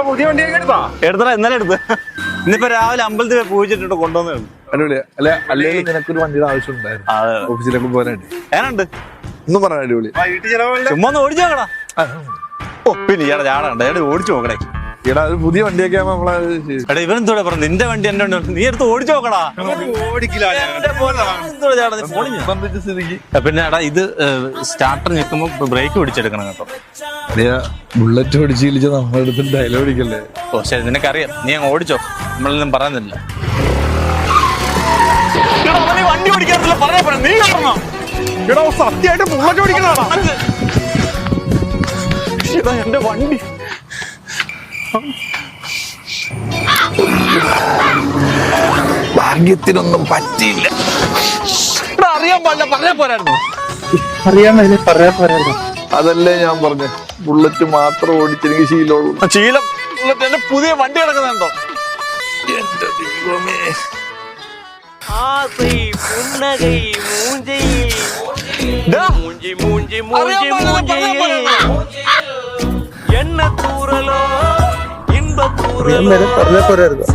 പുതിയ വണ്ടിയൊക്കെ എടുത്താ ഇന്നലെ എടുത്ത്. ഇന്നിപ്പോ രാവിലെ അമ്പലത്തിൽ പൂജിച്ചിട്ട് കൊണ്ടുവന്നു. അടിപൊളിയാ അല്ലെ? അല്ലെങ്കിൽ നിനക്കൊരു വണ്ടിയുടെ ആവശ്യം ഉണ്ടായിരുന്നു ഓഫീസിലേക്ക് പോകാനായിട്ട്. ഏനുണ്ട് ഒന്നും പറയാൻ അടിപൊളി. ചുമ്മാ ഒന്ന് ഓടിച്ചു നോക്കടാ. ഓ പിന്നെ ഇയാളെ ചാടണ്ട, ഓടിച്ചു നോക്കണേ. എടാ ഒരു പുതിയ വണ്ടിയൊക്കെ ആകുമ്പോ എടാ ഇവനെന്തോടെ പറഞ്ഞു നിന്റെ വണ്ടി എന്റെ വണ്ടി നീ എടുത്ത് ഓടിച്ചു നോക്കടാ. പിന്നെ എടാ ഇത് സ്റ്റാർട്ടർ നിൽക്കുമ്പോ ബ്രേക്ക് പിടിച്ചെടുക്കണം കേട്ടോ. ബുള്ളറ്റ് ഓടിച്ച് കളിച്ച നമ്മുടെ അടുത്ത് ഡയലോഗ് അടിക്കല്ലേ? ഓ ശരി, നിനക്കറിയാം, നീ അങ്ങ് ഓടിച്ചോ, നമ്മളൊന്നും പറയുന്നില്ല. വണ്ടി ഓടിക്കാറില്ല പറയാ, നീ പറഞ്ഞോ സത്യമായിട്ട് ബുള്ളറ്റ് ഓടിക്കണാടാ. എന്റെ വണ്ടി ഭാഗ്യത്തിനൊന്നും പറ്റിയില്ല. അറിയാൻ പാടില്ല, പറയാ പോരായിരുന്നു. പറയാ പോരായിരുന്നു. അതല്ലേ ഞാൻ പറഞ്ഞ ബുള്ളറ്റ് മാത്രം ഓടിച്ചെനിക്ക് ശീലമുള്ളൂ. ശീലം എന്റെ പുതിയ വണ്ടി കിടക്കുന്നുണ്ടോ? എന്റെ ദൈവമേ. என்ன தூரலோ இன்ப தூரலோ പറഞ്ഞ പോരായിരുന്നു.